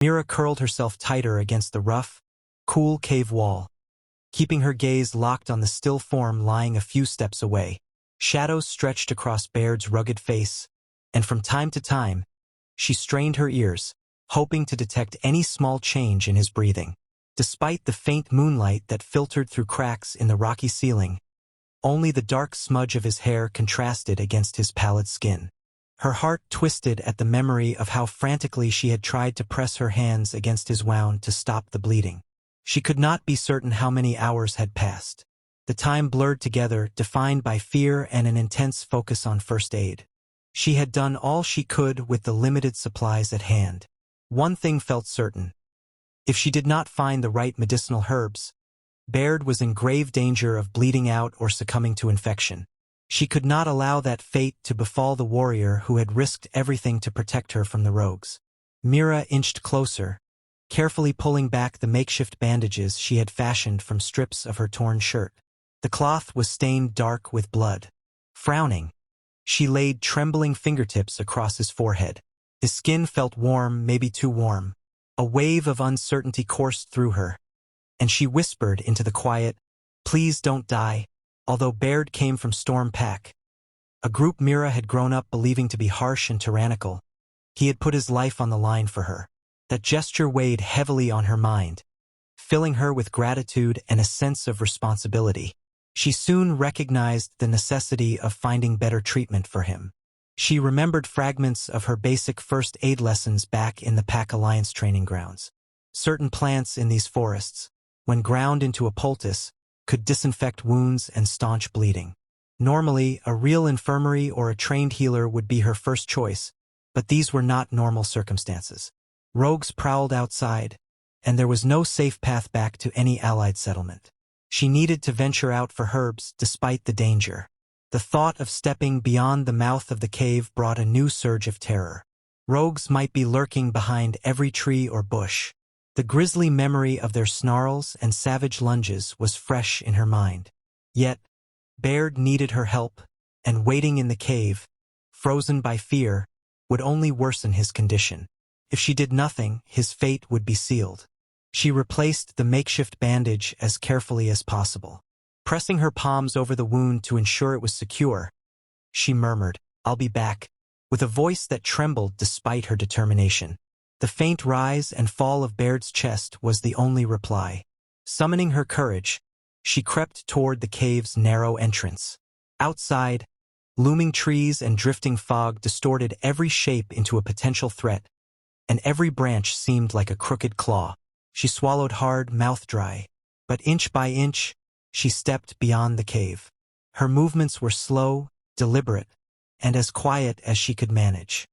Mira curled herself tighter against the rough, cool cave wall, keeping her gaze locked on the still form lying a few steps away. Shadows stretched across Baird's rugged face, and from time to time, she strained her ears, hoping to detect any small change in his breathing. Despite the faint moonlight that filtered through cracks in the rocky ceiling, only the dark smudge of his hair contrasted against his pallid skin. Her heart twisted at the memory of how frantically she had tried to press her hands against his wound to stop the bleeding. She could not be certain how many hours had passed. The time blurred together, defined by fear and an intense focus on first aid. She had done all she could with the limited supplies at hand. One thing felt certain. If she did not find the right medicinal herbs, Baird was in grave danger of bleeding out or succumbing to infection. She could not allow that fate to befall the warrior who had risked everything to protect her from the rogues. Mira inched closer, carefully pulling back the makeshift bandages she had fashioned from strips of her torn shirt. The cloth was stained dark with blood. Frowning, she laid trembling fingertips across his forehead. His skin felt warm, maybe too warm. A wave of uncertainty coursed through her, and she whispered into the quiet, "Please don't die." Although Baird came from Storm Pack, a group Mira had grown up believing to be harsh and tyrannical, he had put his life on the line for her. That gesture weighed heavily on her mind, filling her with gratitude and a sense of responsibility. She soon recognized the necessity of finding better treatment for him. She remembered fragments of her basic first aid lessons back in the Pack Alliance training grounds. Certain plants in these forests, when ground into a poultice, could disinfect wounds and staunch bleeding. Normally, a real infirmary or a trained healer would be her first choice, but these were not normal circumstances. Rogues prowled outside, and there was no safe path back to any allied settlement. She needed to venture out for herbs despite the danger. The thought of stepping beyond the mouth of the cave brought a new surge of terror. Rogues might be lurking behind every tree or bush. The grisly memory of their snarls and savage lunges was fresh in her mind. Yet, Baird needed her help, and waiting in the cave, frozen by fear, would only worsen his condition. If she did nothing, his fate would be sealed. She replaced the makeshift bandage as carefully as possible. Pressing her palms over the wound to ensure it was secure, she murmured, "I'll be back," with a voice that trembled despite her determination. The faint rise and fall of Baird's chest was the only reply. Summoning her courage, she crept toward the cave's narrow entrance. Outside, looming trees and drifting fog distorted every shape into a potential threat, and every branch seemed like a crooked claw. She swallowed hard, mouth dry, but inch by inch, she stepped beyond the cave. Her movements were slow, deliberate, and as quiet as she could manage.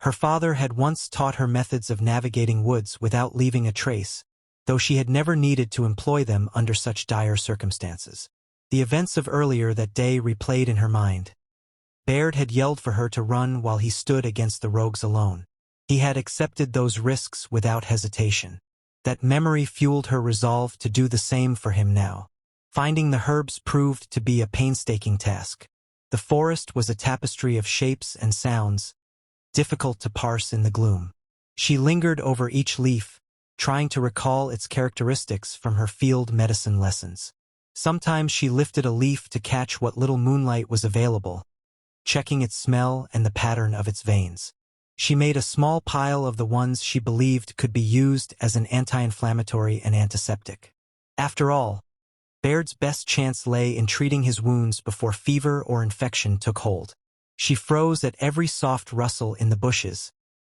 Her father had once taught her methods of navigating woods without leaving a trace, though she had never needed to employ them under such dire circumstances. The events of earlier that day replayed in her mind. Baird had yelled for her to run while he stood against the rogues alone. He had accepted those risks without hesitation. That memory fueled her resolve to do the same for him now. Finding the herbs proved to be a painstaking task. The forest was a tapestry of shapes and sounds, difficult to parse in the gloom. She lingered over each leaf, trying to recall its characteristics from her field medicine lessons. Sometimes she lifted a leaf to catch what little moonlight was available, checking its smell and the pattern of its veins. She made a small pile of the ones she believed could be used as an anti-inflammatory and antiseptic. After all, Baird's best chance lay in treating his wounds before fever or infection took hold. She froze at every soft rustle in the bushes,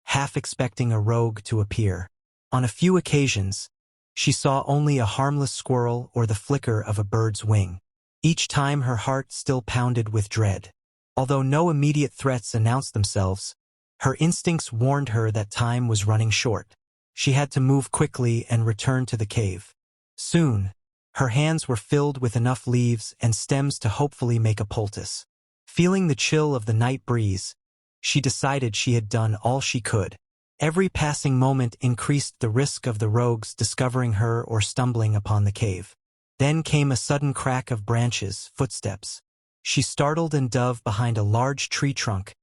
half expecting a rogue to appear. On a few occasions, she saw only a harmless squirrel or the flicker of a bird's wing. Each time her heart still pounded with dread. Although no immediate threats announced themselves, her instincts warned her that time was running short. She had to move quickly and return to the cave. Soon, her hands were filled with enough leaves and stems to hopefully make a poultice. Feeling the chill of the night breeze, she decided she had done all she could. Every passing moment increased the risk of the rogues discovering her or stumbling upon the cave. Then came a sudden crack of branches, footsteps. She startled and dove behind a large tree trunk,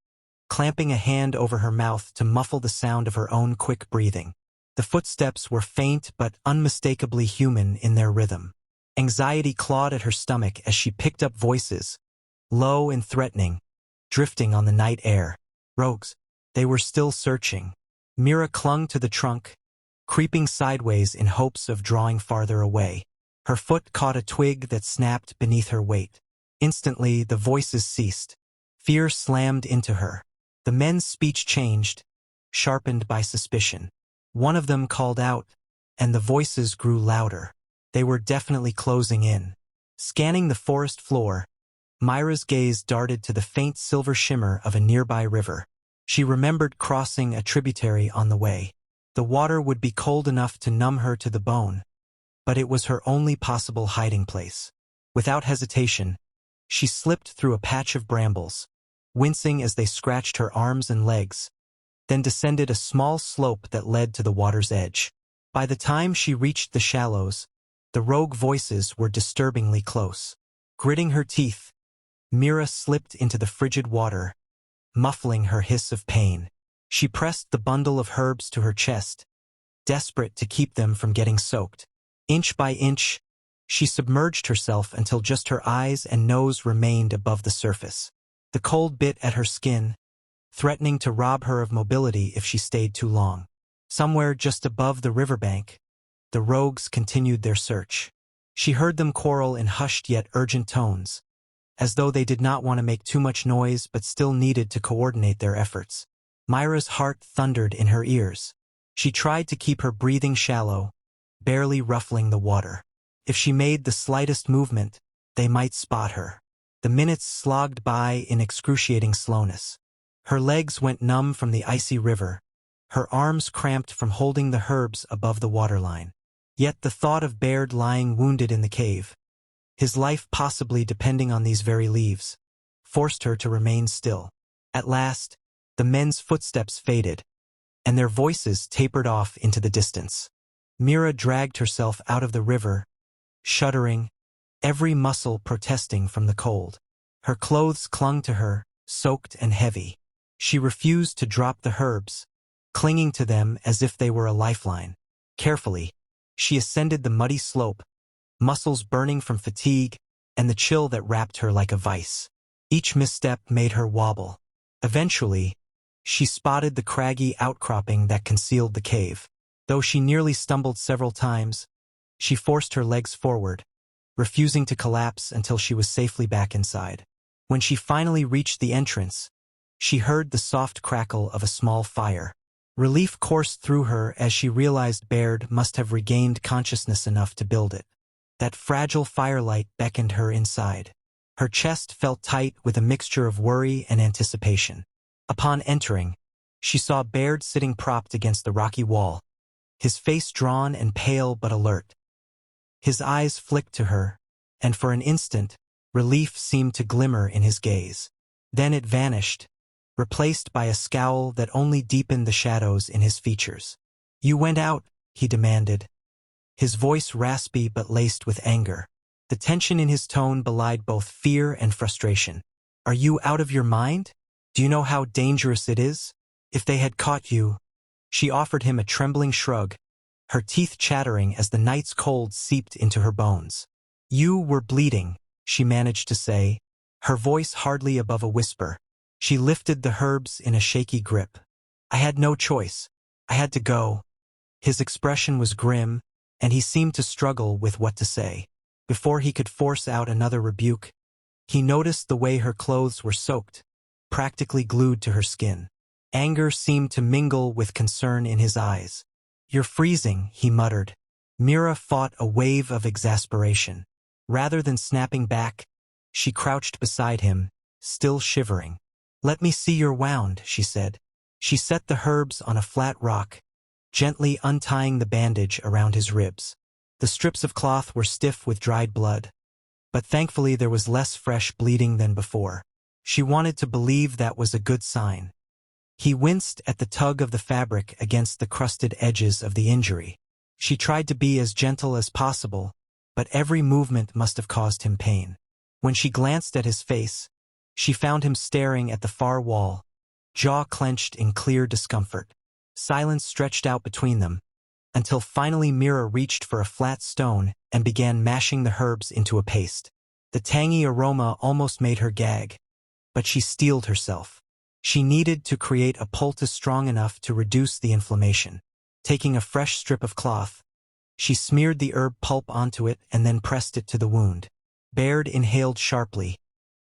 clamping a hand over her mouth to muffle the sound of her own quick breathing. The footsteps were faint but unmistakably human in their rhythm. Anxiety clawed at her stomach as she picked up voices, low and threatening, drifting on the night air. Rogues. They were still searching. Mira clung to the trunk, creeping sideways in hopes of drawing farther away. Her foot caught a twig that snapped beneath her weight. Instantly, the voices ceased. Fear slammed into her. The men's speech changed, sharpened by suspicion. One of them called out, and the voices grew louder. They were definitely closing in. Scanning the forest floor, Myra's gaze darted to the faint silver shimmer of a nearby river. She remembered crossing a tributary on the way. The water would be cold enough to numb her to the bone, but it was her only possible hiding place. Without hesitation, she slipped through a patch of brambles, wincing as they scratched her arms and legs, then descended a small slope that led to the water's edge. By the time she reached the shallows, the rogue voices were disturbingly close. Gritting her teeth, Mira slipped into the frigid water, muffling her hiss of pain. She pressed the bundle of herbs to her chest, desperate to keep them from getting soaked. Inch by inch, she submerged herself until just her eyes and nose remained above the surface. The cold bit at her skin, threatening to rob her of mobility if she stayed too long. Somewhere just above the riverbank, the rogues continued their search. She heard them quarrel in hushed yet urgent tones, as though they did not want to make too much noise but still needed to coordinate their efforts. Myra's heart thundered in her ears. She tried to keep her breathing shallow, barely ruffling the water. If she made the slightest movement, they might spot her. The minutes slogged by in excruciating slowness. Her legs went numb from the icy river, her arms cramped from holding the herbs above the waterline. Yet the thought of Baird lying wounded in the cave, his life possibly depending on these very leaves, forced her to remain still. At last, the men's footsteps faded, and their voices tapered off into the distance. Mira dragged herself out of the river, shuddering, every muscle protesting from the cold. Her clothes clung to her, soaked and heavy. She refused to drop the herbs, clinging to them as if they were a lifeline. Carefully, she ascended the muddy slope, muscles burning from fatigue and the chill that wrapped her like a vice. Each misstep made her wobble. Eventually, she spotted the craggy outcropping that concealed the cave. Though she nearly stumbled several times, she forced her legs forward, refusing to collapse until she was safely back inside. When she finally reached the entrance, she heard the soft crackle of a small fire. Relief coursed through her as she realized Baird must have regained consciousness enough to build it. That fragile firelight beckoned her inside. Her chest felt tight with a mixture of worry and anticipation. Upon entering, she saw Baird sitting propped against the rocky wall, his face drawn and pale but alert. His eyes flicked to her, and for an instant, relief seemed to glimmer in his gaze. Then it vanished, replaced by a scowl that only deepened the shadows in his features. "You went out," he demanded, his voice raspy but laced with anger. The tension in his tone belied both fear and frustration. "Are you out of your mind? Do you know how dangerous it is? If they had caught you—" She offered him a trembling shrug, her teeth chattering as the night's cold seeped into her bones. "You were bleeding," she managed to say, her voice hardly above a whisper. She lifted the herbs in a shaky grip. "I had no choice. I had to go." His expression was grim, and he seemed to struggle with what to say. Before he could force out another rebuke, he noticed the way her clothes were soaked, practically glued to her skin. Anger seemed to mingle with concern in his eyes. "You're freezing," he muttered. Mira fought a wave of exasperation. Rather than snapping back, she crouched beside him, still shivering. "Let me see your wound," she said. She set the herbs on a flat rock, gently untying the bandage around his ribs. The strips of cloth were stiff with dried blood, but thankfully there was less fresh bleeding than before. She wanted to believe that was a good sign. He winced at the tug of the fabric against the crusted edges of the injury. She tried to be as gentle as possible, but every movement must have caused him pain. When she glanced at his face, she found him staring at the far wall, jaw clenched in clear discomfort. Silence stretched out between them, until finally Mira reached for a flat stone and began mashing the herbs into a paste. The tangy aroma almost made her gag, but she steeled herself. She needed to create a poultice strong enough to reduce the inflammation. Taking a fresh strip of cloth, she smeared the herb pulp onto it and then pressed it to the wound. Baird inhaled sharply,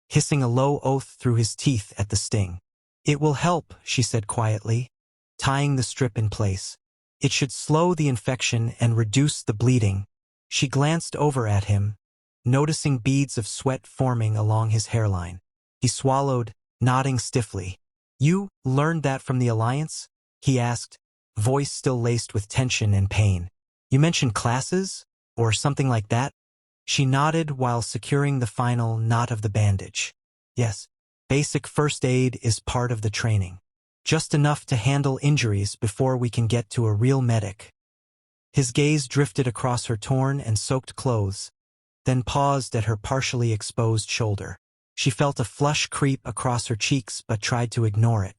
hissing a low oath through his teeth at the sting. "It will help," she said quietly, tying the strip in place. "It should slow the infection and reduce the bleeding." She glanced over at him, noticing beads of sweat forming along his hairline. He swallowed, nodding stiffly. "You learned that from the Alliance?" he asked, voice still laced with tension and pain. "You mentioned classes, or something like that?" She nodded while securing the final knot of the bandage. "Yes, basic first aid is part of the training. Just enough to handle injuries before we can get to a real medic." His gaze drifted across her torn and soaked clothes, then paused at her partially exposed shoulder. She felt a flush creep across her cheeks but tried to ignore it.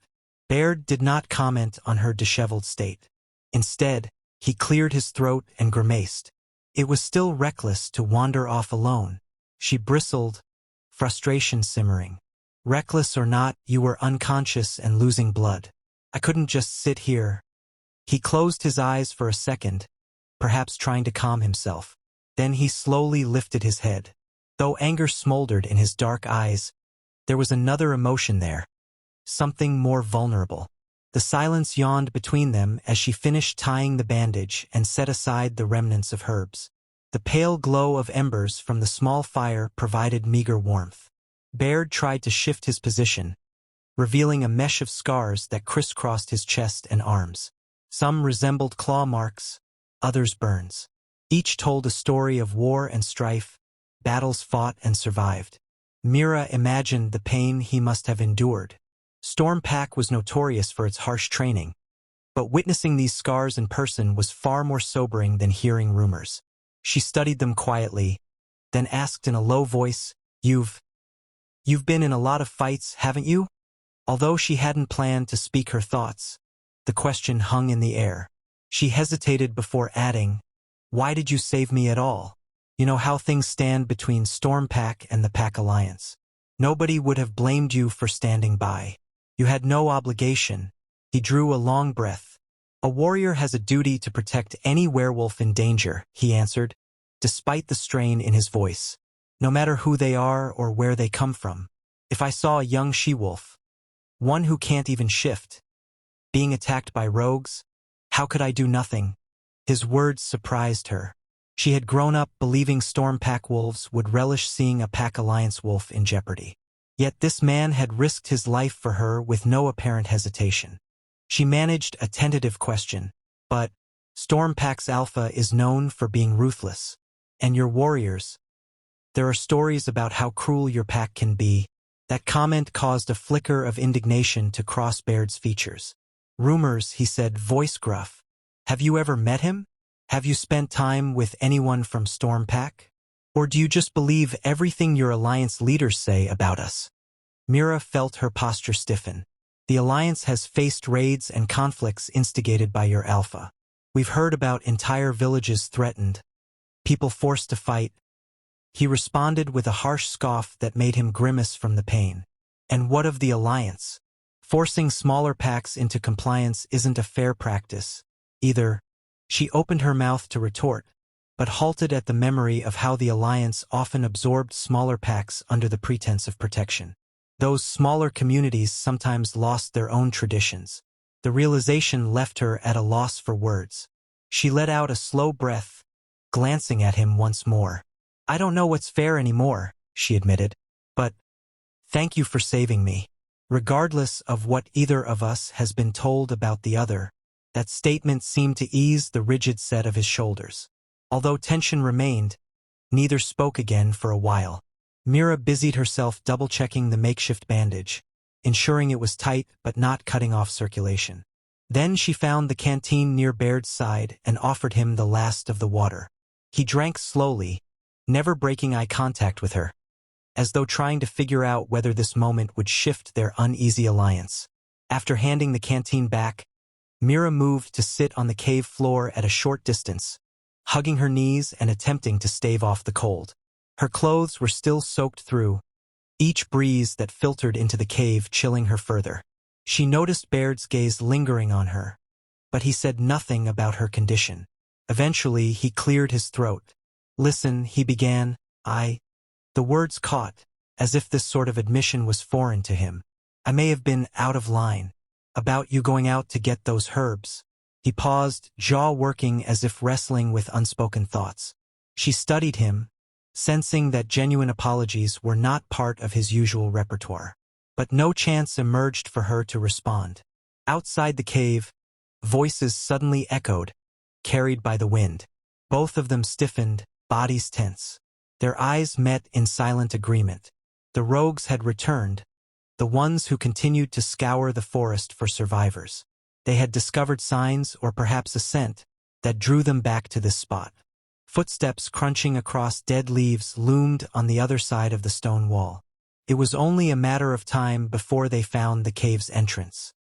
Baird did not comment on her disheveled state. Instead, he cleared his throat and grimaced. It was still reckless to wander off alone. She bristled, frustration simmering. "Reckless or not, you were unconscious and losing blood. I couldn't just sit here." He closed his eyes for a second, perhaps trying to calm himself. Then he slowly lifted his head. Though anger smoldered in his dark eyes, there was another emotion there. Something more vulnerable. The silence yawned between them as she finished tying the bandage and set aside the remnants of herbs. The pale glow of embers from the small fire provided meager warmth. Baird tried to shift his position, revealing a mesh of scars that crisscrossed his chest and arms. Some resembled claw marks, others burns. Each told a story of war and strife, battles fought and survived. Mira imagined the pain he must have endured. Stormpack was notorious for its harsh training, but witnessing these scars in person was far more sobering than hearing rumors. She studied them quietly, then asked in a low voice, You've been in a lot of fights, haven't you?" Although she hadn't planned to speak her thoughts, the question hung in the air. She hesitated before adding, "Why did you save me at all? You know how things stand between Stormpack and the Pack Alliance. Nobody would have blamed you for standing by. You had no obligation." He drew a long breath. "A warrior has a duty to protect any werewolf in danger," he answered, despite the strain in his voice. "No matter who they are or where they come from. If I saw a young she-wolf, one who can't even shift, being attacked by rogues, how could I do nothing?" His words surprised her. She had grown up believing Stormpack wolves would relish seeing a Pack Alliance wolf in jeopardy. Yet this man had risked his life for her with no apparent hesitation. She managed a tentative question, "But Stormpack's alpha is known for being ruthless. And your warriors? There are stories about how cruel your pack can be." That comment caused a flicker of indignation to cross Baird's features. "Rumors," he said, voice gruff. "Have you ever met him? Have you spent time with anyone from Stormpack? Or do you just believe everything your Alliance leaders say about us?" Mira felt her posture stiffen. "The Alliance has faced raids and conflicts instigated by your alpha. We've heard about entire villages threatened, people forced to fight." He responded with a harsh scoff that made him grimace from the pain. "And what of the Alliance? Forcing smaller packs into compliance isn't a fair practice, either." She opened her mouth to retort, but halted at the memory of how the Alliance often absorbed smaller packs under the pretense of protection. Those smaller communities sometimes lost their own traditions. The realization left her at a loss for words. She let out a slow breath, glancing at him once more. "I don't know what's fair anymore," she admitted, "but thank you for saving me." Regardless of what either of us has been told about the other, that statement seemed to ease the rigid set of his shoulders. Although tension remained, neither spoke again for a while. Mira busied herself double-checking the makeshift bandage, ensuring it was tight but not cutting off circulation. Then she found the canteen near Baird's side and offered him the last of the water. He drank slowly, never breaking eye contact with her, as though trying to figure out whether this moment would shift their uneasy alliance. After handing the canteen back, Mira moved to sit on the cave floor at a short distance, hugging her knees and attempting to stave off the cold. Her clothes were still soaked through, each breeze that filtered into the cave chilling her further. She noticed Baird's gaze lingering on her, but he said nothing about her condition. Eventually, he cleared his throat. "Listen," he began, The words caught, as if this sort of admission was foreign to him. "I may have been out of line. About you going out to get those herbs." He paused, jaw working as if wrestling with unspoken thoughts. She studied him, sensing that genuine apologies were not part of his usual repertoire. But no chance emerged for her to respond. Outside the cave, voices suddenly echoed, carried by the wind. Both of them stiffened, bodies tense. Their eyes met in silent agreement. The rogues had returned, the ones who continued to scour the forest for survivors. They had discovered signs, or perhaps a scent, that drew them back to this spot. Footsteps crunching across dead leaves loomed on the other side of the stone wall. It was only a matter of time before they found the cave's entrance.